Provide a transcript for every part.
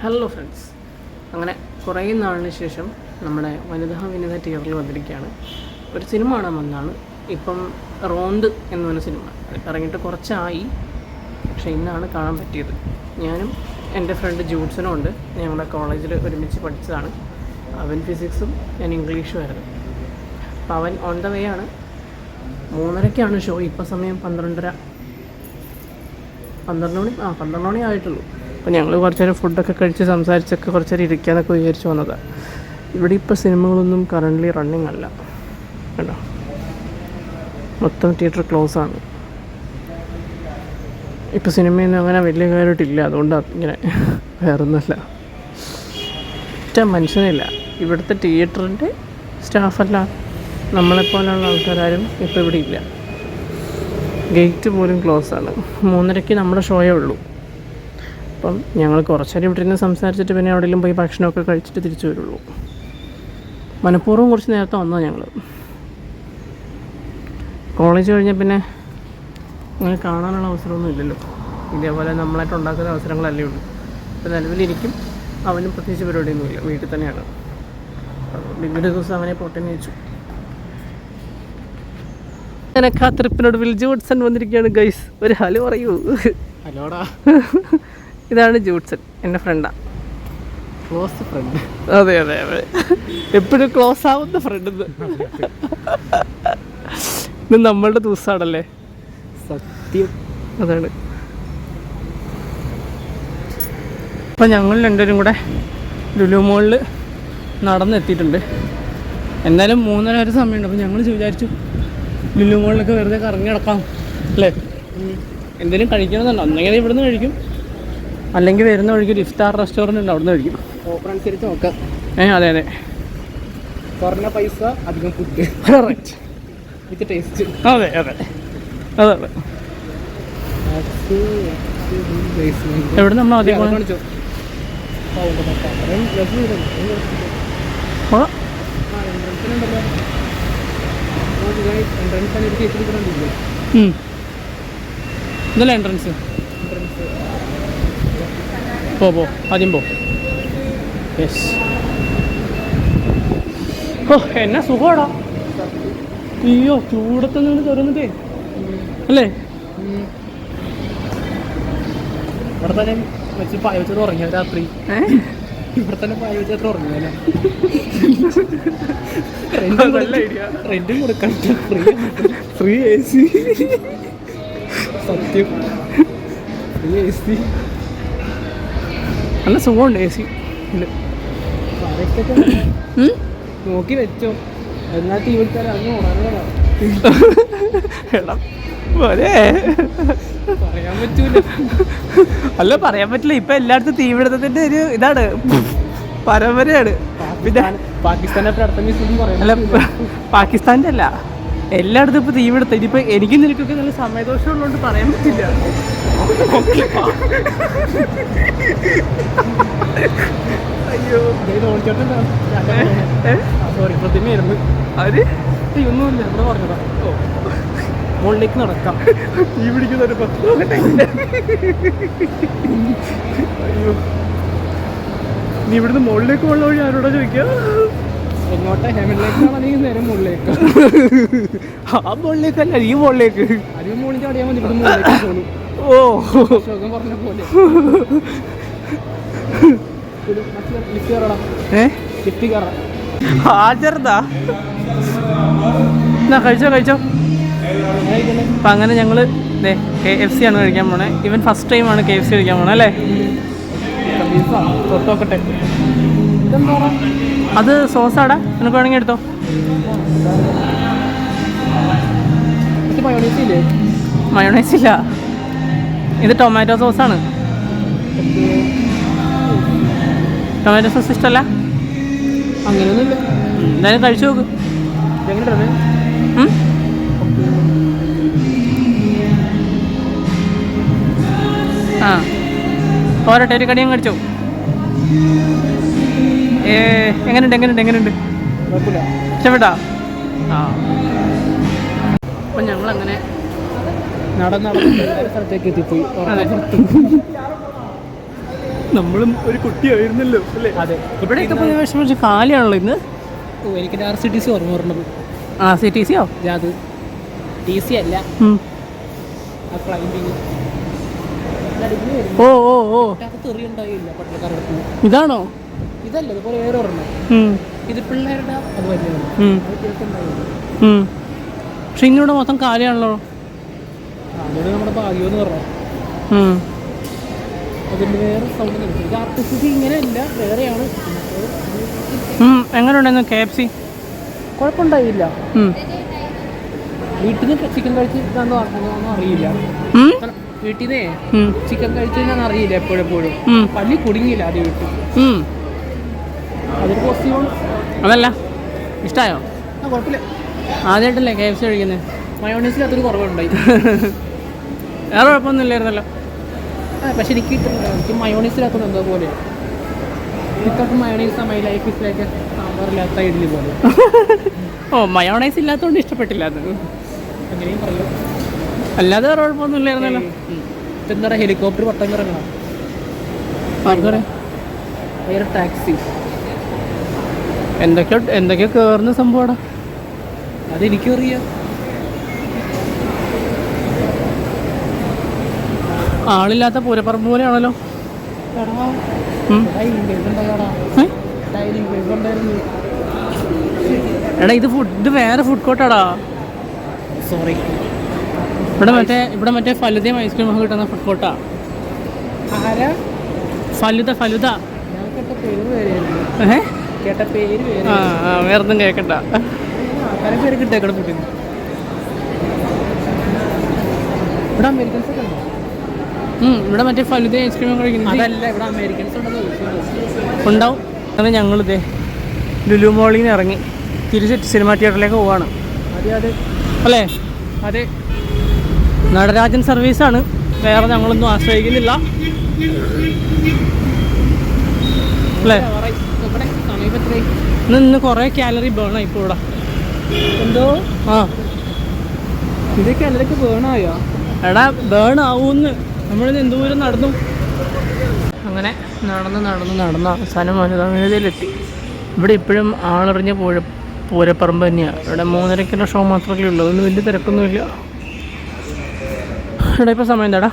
Hello friends, അങ്ങനെ കുറേ നാളിന് ശേഷം നമ്മുടെ വനിതാ വിനിത തിയേറ്ററിൽ വന്നിരിക്കുകയാണ്. ഒരു സിനിമ കാണാൻ വന്നതാണ്. ഇപ്പം റോന്ത് എന്ന് പറഞ്ഞ സിനിമ ഇറങ്ങിയിട്ട് കുറച്ചായി, പക്ഷേ ഇന്നാണ് കാണാൻ പറ്റിയത്. ഞാനും എൻ്റെ ഫ്രണ്ട് ജൂഡ്സനും ഉണ്ട്. ഞങ്ങളുടെ കോളേജിൽ ഒരുമിച്ച് പഠിച്ചതാണ്. അവൻ ഫിസിക്സും ഞാൻ ഇംഗ്ലീഷും ആയിരുന്നു. അപ്പോൾ അവൻ ഓൺ ദ വേ ആണ്. 3:30ക്കാണ് ഷോ. ഇപ്പോൾ സമയം 12 മണി ആയിട്ടുള്ളൂ. അപ്പോൾ ഞങ്ങൾ കുറച്ച് നേരം ഫുഡൊക്കെ കഴിച്ച് സംസാരിച്ചൊക്കെ കുറച്ച് നേരം ഇരിക്കാനൊക്കെ വിചാരിച്ച് വന്നതാണ്. ഇവിടെ ഇപ്പോൾ സിനിമകളൊന്നും കറൻ്റ്ലി റണ്ണിങ് അല്ല കേട്ടോ. മൊത്തം തിയേറ്റർ ക്ലോസ് ആണ്. ഇപ്പോൾ സിനിമയൊന്നും അങ്ങനെ വലിയ കാര്യമായിട്ടില്ല. അതുകൊണ്ടാണ് ഇങ്ങനെ, വേറൊന്നുമല്ല. ഒറ്റ മനുഷ്യനില്ല ഇവിടുത്തെ തിയേറ്ററിൻ്റെ സ്റ്റാഫല്ല. നമ്മളെപ്പോലുള്ള ആൾക്കാരും ഇപ്പോൾ ഇവിടെ ഇല്ല. ഗേറ്റ് പോലും ക്ലോസ് ആണ്. 3:30ക്ക് നമ്മുടെ ഷോയേ ഉള്ളൂ. അപ്പം ഞങ്ങൾ കുറച്ചേരം ഇവിടെ നിന്ന് സംസാരിച്ചിട്ട് പിന്നെ എവിടെയെങ്കിലും പോയി ഭക്ഷണമൊക്കെ കഴിച്ചിട്ട് തിരിച്ചു വരുള്ളൂ. മനഃപൂർവ്വം കുറച്ച് നേരത്തെ വന്നതാണ് ഞങ്ങൾ. കോളേജ് കഴിഞ്ഞാൽ പിന്നെ അങ്ങനെ കാണാനുള്ള അവസരമൊന്നും ഇല്ലല്ലോ. ഇതേപോലെ നമ്മളായിട്ട് ഉണ്ടാക്കുന്ന അവസരങ്ങളല്ലേ ഉള്ളൂ. ഇപ്പോൾ നിലവിലിരിക്കും. അവനും പ്രത്യേകിച്ച് പരിപാടിയൊന്നുമില്ല, വീട്ടിൽ തന്നെയാണ്. ഡിഗ്രി ദിവസം അവനെ പൊട്ടേന്ന് വെച്ചു. അങ്ങനെ കാത്തിരിപ്പിനോട് ജൂഡ്സൺ വന്നിരിക്കുകയാണ്. ഗൈസ്, ഒരു ഹലോ പറയൂ. ഹലോടാ. ഇതാണ് ജൂഡ്സൺ, എൻ്റെ ഫ്രണ്ടാണ്. Close friend. അതെ അതെ അതെ, എപ്പോഴും ക്ലോസ് ആവുന്ന ഫ്രണ്ട്. ഇത് നമ്മളുടെ ദിവസമാണല്ലേ. സത്യം. അതാണ്. അപ്പം ഞങ്ങൾ രണ്ടുപേരും കൂടെ ലുലു മോളിൽ നടന്നെത്തിയിട്ടുണ്ട്. എന്നാലും 3:30 വരെ സമയമുണ്ട്. അപ്പം ഞങ്ങൾ വിചാരിച്ചു ലുലു മോളിലൊക്കെ വെറുതെ കറങ്ങി നടക്കാം അല്ലേ. എന്തെങ്കിലും കഴിക്കണമെന്നുണ്ടോ? ഒന്നെങ്കിൽ ഇവിടുന്ന് കഴിക്കും, അല്ലെങ്കിൽ വരുന്ന വഴിക്ക് ഒരു ഇഫ്താർ റെസ്റ്റോറൻറ്റ് ഉണ്ട്, അവിടുന്ന് കഴിക്കും. ഓഫർ അനുസരിച്ച് നോക്കാം. അതെ അതെ, കുറഞ്ഞ പൈസ അധികം ഫുഡ്, കറക്റ്റ്, വിത്ത് ടേസ്റ്റ്. അതെ അതെ അതെ. എവിടെ നമ്മൾ ആദ്യം കാണിച്ചോ? ഇതല്ലേ എൻട്രൻസ്? പോ ആദ്യം പോ. യെസ്. ഓ, എന്നാ സുഖമാടാ. അയ്യോ, ചൂടത്ത് നിന്ന് തുറന്നിട്ടേ അല്ലേ. ഇവിടെ തന്നെ വെച്ച് പായ വെച്ചത് ഉറങ്ങിയ രാത്രി. ഇവിടെ തന്നെ പായ വെച്ചിട്ട് ഉറങ്ങിയല്ലോ. റെന്റും കൊടുക്കാൻ ഫ്രീ AC. സത്യം, ഫ്രീ AC. നല്ല സുഖമുണ്ട് AC. നോക്കി വെച്ചോ. എന്നാൽ ടീ വിളിച്ചാൽ അന്ന് ഉണർന്നതാ. പറയാൻ പറ്റൂല. അല്ല, പറയാൻ പറ്റില്ല. ഇപ്പൊ എല്ലായിടത്തും തീപിടുത്തത്തിന്റെ ഒരു ഇതാണ്, പരമ്പരയാണ്. പിന്നെ പാകിസ്ഥാനെ അല്ല, പാകിസ്ഥാൻ്റെ അല്ല, എല്ലായിടത്തും ഇപ്പൊ തീപിടുത്തം. ഇനിയിപ്പോ എനിക്കും നിനക്കൊക്കെ നല്ല സമയദോഷം ഉള്ളതുകൊണ്ട് പറയാൻ പറ്റില്ല. അയ്യോ, സോറി, പ്രതിമയായിരുന്നു. അവര് ഒന്നുമില്ല, ഇവിടെ പറഞ്ഞതാ. മുകളിലേക്ക് നടക്കാം. തീ പിടിക്കുന്നൊരു അയ്യോ, നീ ഇവിടുന്ന് മുകളിലേക്ക് പോകാനുള്ള വഴി ആരോടാ ചോദിക്കാം? എങ്ങോട്ടാ? ഹെമനിലേക്കാണോ അല്ലെങ്കിൽ നേരെ മുകളിലേക്ക്? ആ മുകളിലേക്കല്ല, ഈ മുകളിലേക്ക്. അതിന് മുകളിൽ ചാടിയാൽ മതി. ഇവിടെ മുകളിലേക്ക് പോകണം. ഓ, ശോകം പറഞ്ഞ പോലെ. ലിഫ്റ്റ് കയറാം. ഹാജർതാ. എന്നാ കഴിച്ചോ. അപ്പം അങ്ങനെ ഞങ്ങൾ KFC ആണ് കഴിക്കാൻ പോണേ. ഇവൻ ഫസ്റ്റ് ടൈമാണ് KFC കഴിക്കാൻ പോണേ അല്ലേ. തൊട്ടോക്കട്ടെ. അത് സോസാടാ, നിനക്ക് വേണമെങ്കിൽ എടുത്തോ. മയോണൈസ് ഇല്ല, ഇത് ടൊമാറ്റോ സോസാണ്. ടൊമാറ്റോ സോസ് ഇഷ്ടമല്ല? അങ്ങനെയൊന്നുമില്ല. എന്തായാലും കഴിച്ചു നോക്ക്. എങ്ങനെയാണ്? ആ, പോരട്ടെ, ഒരു കടിയും കഴിച്ചോ. എങ്ങനെയുണ്ട്? ഇഷ്ടപ്പെട്ടോ? ആ, അപ്പം ഞങ്ങളങ്ങനെ നടന്ന് സ്ഥലത്തേക്ക് എത്തിപ്പോയി. നമ്മളും ഒരു കുട്ടിയായിരുന്നല്ലോ അല്ലേ? അതെ. ഇവിടെയൊക്കെ ഇപ്പോൾ വിഷമിച്ച് കാലിയാണല്ലോ ഇന്ന്. ഓ, എനിക്ക് RCTC ഓർമ്മ പറഞ്ഞത്. RCTC അത് TC അല്ല, ആ ക്ലൈമ്പിങ്. ഓ ഓ ഓ തെറിയുണ്ടായില്ല പട്ടണക്കാരുടെ. ഇതാണോ? ഇതല്ല, ഇതുപോലെ വേറെ ഒരെണ്ണം. ഇത് പിള്ളേരുടെ അത് വലിയതാണ്. പക്ഷെ ഇന്നിവിടെ മൊത്തം കാലിയാണല്ലോ. അതുകൊണ്ട് നമ്മുടെ ഭാഗ്യം എന്ന് പറഞ്ഞു. അതിൻ്റെ വേറെ സൗണ്ട് ഇത് RCTC ഇങ്ങനെയല്ല, വേറെയാണ്. എങ്ങനെയുണ്ടായിരുന്നു KFC? കുഴപ്പമുണ്ടായില്ല. വീട്ടിൽ നിന്ന് ചിക്കൻ കഴിച്ചിട്ടാണോ അറിയില്ല. വീട്ടിൽ നിന്നേ ചിക്കൻ കഴിച്ചാൽ അറിയില്ല. എപ്പോഴെപ്പോഴും പള്ളി കുടുങ്ങിയില്ല ആദ്യം വീട്ടിൽ. അതൊരു പോസിറ്റീവാണ്. അതല്ല, ഇഷ്ടമായോ? കുഴപ്പമില്ല. ആദ്യമായിട്ടല്ലേ KFC കഴിക്കുന്നത്? മയോണൈസിൽ അതൊരു കുറവുണ്ടായി. വേറെ കുഴപ്പമൊന്നും ഇല്ലായിരുന്നല്ലോ. പക്ഷെ എനിക്ക് മയോണൈസിലാക്കുന്നത് എന്തോ പോലെ. എനിക്കൊക്കെ മയോണൈസ് മൈ ലൈഫ് ഇസിലേക്ക് സാമ്പാറില്ലാത്ത ഇഡ്ഡലി പോലെ. ഓ, മയോണൈസ് ഇല്ലാത്തതുകൊണ്ട് ഇഷ്ടപ്പെട്ടില്ല അത്. അങ്ങനെയും പറയാം. അല്ലാതെ വേറെ കുഴപ്പമൊന്നും ഇല്ലായിരുന്നല്ലോ. എന്താ പറയുക, ഹെലികോപ്റ്റർ പട്ടം കിറങ്ങണം, വേറെ ടാക്സി, എന്തൊക്കെയോ കയറുന്ന സംഭവമാണ്. അതെനിക്കും അറിയാം. ആളില്ലാത്ത പൂരപ്പറമ്പ് പോലെയാണല്ലോ. എടാ, ഇത് വേറെ ഫുഡ് കോർട്ടാടാ. സോറി. ഇവിടെ മറ്റേ ഫലുദയും ഐസ്ക്രീം ഒക്കെ കിട്ടുന്ന ഫുഡ് കോർട്ടാ. ഫലുദ. വേറൊന്നും കേൾക്കണ്ട. പേര് കിട്ടേക്കട ഫുഡിന്. ഇവിടെ അമേരിക്കൻസ് ഒക്കെ ഉണ്ടോ? ഇവിടെ മറ്റേ ഫലുദ ഐസ്ക്രീം ഒക്കെ കഴിക്കുന്നത്. അതല്ല, ഇവിടെ അമേരിക്കൻസ് ഉണ്ടാവും. അത് ഞങ്ങളിതേ ലുലു മോളിൽ നിന്ന് ഇറങ്ങി തിരിച്ച് സിനിമാ തിയേറ്ററിലേക്ക് പോവാണ്. അതെ അല്ലേ? അതെ. നടരാജൻ സർവീസാണ്, വേറെ ഞങ്ങളൊന്നും ആശ്രയിക്കുന്നില്ല അല്ലേ? ഇന്ന് കുറേ കാലറി ബേൺ ആയി ഇപ്പോൾ ഇവിടെ. എന്തോ ഇത് കാലറിക്ക് ബേണായോ? എടാ, ബേൺ ആവൂന്ന്. നമ്മളിന്ന് എന്തോരം നടന്നു. അങ്ങനെ നടന്ന് അവസാനം വനിതാവേദിയിലെത്തി. ഇവിടെ ഇപ്പോഴും ആളറിഞ്ഞ പൂരപ്പറമ്പ് തന്നെയാണ്. ഇവിടെ 3:30 ഷോ മാത്രമേ ഉള്ളൂ. അതൊന്നും വലിയ തിരക്കൊന്നുമില്ല. ഇവിടെ ഇപ്പോൾ സമയം എന്താടാ?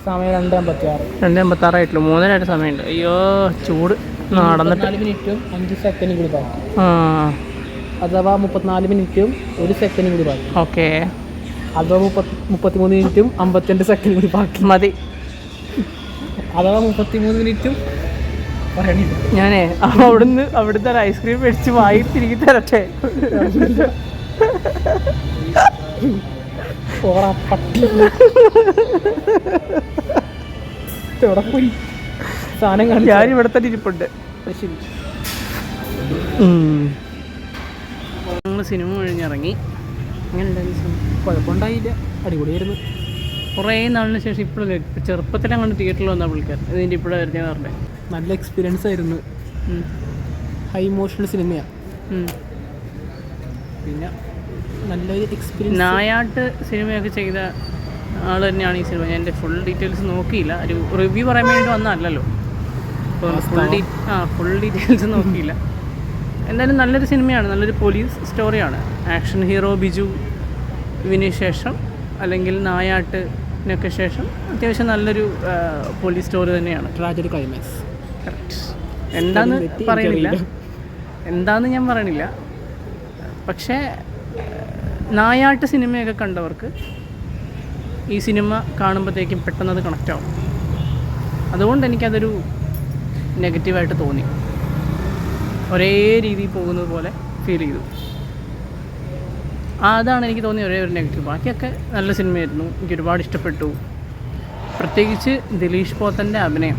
സമയം 2:56. 2:56 ആയിട്ടുള്ളൂ. 3:30 സമയമുണ്ട്. അയ്യോ, ചൂട്. നടന്നിട്ട് 4 മിനിറ്റും 5 സെക്കൻഡും കൂടി ബാക്കി. അഥവാ 34 മിനിറ്റും 1 സെക്കൻഡും കൂടി ബാക്കി. ഓക്കെ. അഥവാ 33 മിനിറ്റും 52 സെക്കൻഡ് കൂടി ബാക്കി. മതി. അഥവാ 33 മിനിറ്റും പറയണില്ല. ഞാനേ അവിടുത്തെ ഒരു ഐസ്ക്രീം മേടിച്ച് വായി തിരികെ തരട്ടെ. പോയി സാധനം കാണി. ഞാൻ ഇവിടെ തന്നെ ഇരിപ്പുണ്ട്. ഞങ്ങൾ സിനിമ കഴിഞ്ഞിറങ്ങി. അങ്ങനെ ഉണ്ടായിരുന്നു. കുഴപ്പമുണ്ടായില്ല, അടിപൊളിയായിരുന്നു. കുറേ നാളിന് ശേഷം ഇപ്പോഴല്ലേ, ചെറുപ്പത്തിലങ്ങോട്ട് തിയേറ്ററിൽ വന്നാൽ വിളിക്കാൻ ഇതിൻ്റെ ഇപ്പോഴാണ് വരുന്നത് പറഞ്ഞേ. നല്ല എക്സ്പീരിയൻസ് ആയിരുന്നു. ഹൈ ഇമോഷണൽ സിനിമയാണ്. പിന്നെ നല്ലൊരു എക്സ്പീരിയൻസ്. നായാട്ട് സിനിമയൊക്കെ ചെയ്ത ആൾ തന്നെയാണ് ഈ സിനിമ. ഞാൻ എൻ്റെ ഫുൾ ഡീറ്റെയിൽസ് നോക്കിയില്ല. ഒരു റിവ്യൂ പറയാൻ വേണ്ടി വന്നതല്ലല്ലോ, ഫുൾ ഡീറ്റെയിൽസ് നോക്കിയില്ല. എന്തായാലും നല്ലൊരു സിനിമയാണ്. നല്ലൊരു പോലീസ് സ്റ്റോറിയാണ്. ആക്ഷൻ ഹീറോ ബിജുവിന് ശേഷം, അല്ലെങ്കിൽ നായാട്ടിനൊക്കെ ശേഷം അത്യാവശ്യം നല്ലൊരു പോലീസ് സ്റ്റോറി തന്നെയാണ്. Tragedy climax. കറക്റ്റ്. എന്താന്ന് ഞാൻ പറയണില്ല. പക്ഷേ നായാട്ട് സിനിമയൊക്കെ കണ്ടവർക്ക് ഈ സിനിമ കാണുമ്പോഴത്തേക്കും പെട്ടെന്ന് അത് കണക്റ്റ് ആവും. അതുകൊണ്ട് എനിക്കതൊരു നെഗറ്റീവായിട്ട് തോന്നി. ഒരേ രീതിയിൽ പോകുന്നത് പോലെ ഫീൽ ചെയ്തു. അതാണ് എനിക്ക് തോന്നിയ ഒരേ ഒരു നെഗറ്റീവ്. ബാക്കിയൊക്കെ നല്ല സിനിമയായിരുന്നു. എനിക്ക് ഒരുപാട് ഇഷ്ടപ്പെട്ടു. പ്രത്യേകിച്ച് ദിലീഷ് പോത്തൻ്റെ അഭിനയം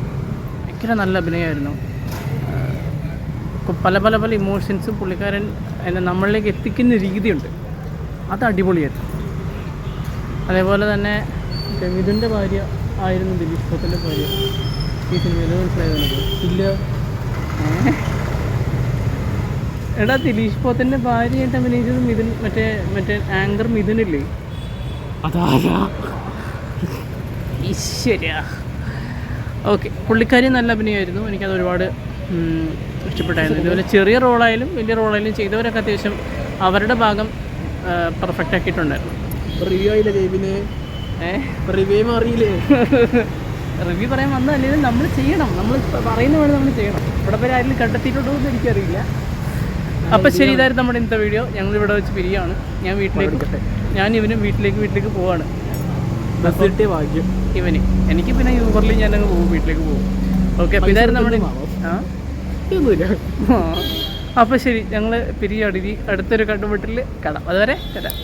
ഭയങ്കര നല്ല അഭിനയമായിരുന്നു. പല ഇമോഷൻസും പുള്ളിക്കാരൻ നമ്മളിലേക്ക് എത്തിക്കുന്ന രീതിയുണ്ട്. അത് അടിപൊളിയായിരുന്നു. അതേപോലെ തന്നെ മിഥുൻ്റെ ഭാര്യ ആയിരുന്നു ദിലീഷ് പോത്തൻ്റെ ഭാര്യ ഈ സിനിമയിൽ. മനസ്സിലായിരുന്നു? ഇല്ല. എടാ, ദിലീഷ് പോത്തൻ്റെ ഭാര്യയായിട്ട് അഭിനയിച്ചത് മിഥുൻ, മറ്റേ ആങ്കർ മിഥുനില്ലേ? അതാരാ? ഈശ്വര, ഓക്കെ, പുള്ളിക്കാരി നല്ല അഭിനയമായിരുന്നു. എനിക്കത് ഒരുപാട് ഇഷ്ടപ്പെട്ടായിരുന്നു. ഇതുപോലെ ചെറിയ റോളായാലും വലിയ റോളായാലും ചെയ്തവരൊക്കെ അത്യാവശ്യം അവരുടെ ഭാഗം പെർഫെക്റ്റ് ആക്കിയിട്ടുണ്ടായിരുന്നു. റിവ്യൂ ആയില്ലേ ജൈബിന്? റിവ്യൂ അറിയില്ലേ? റിവ്യൂ പറയാൻ വന്നതല്ലെങ്കിലും നമ്മൾ ചെയ്യണം, നമ്മൾ പറയുന്ന പോലെ നമ്മൾ ചെയ്യണം. ഇവിടെ വരെ ആരെങ്കിലും കണ്ടെത്തിയിട്ടുണ്ടോ എന്ന് എനിക്കറിയില്ല. അപ്പം ശരി, ഇതായിരുന്നു നമ്മുടെ ഇന്നത്തെ വീഡിയോ. ഞങ്ങൾ ഇവിടെ വെച്ച് പിരിയാണ്. ഞാൻ ഇവനും വീട്ടിലേക്ക് പോവാണ്. ബസ് കിട്ടിയ ഭാഗ്യം ഇവന്. എനിക്ക് പിന്നെ യൂബറിൽ ഞാനങ്ങ് പോകും, വീട്ടിലേക്ക് പോകും. ഓക്കെ, അപ്പോൾ ഇതായിരുന്നു നമ്മുടെ അപ്പോൾ ശരി, ഞങ്ങൾ പിരിയാണ്. ഇനി അടുത്തൊരു കണ്ടുമുട്ടലിൽ കാണാം. അതുവരെ തരാം.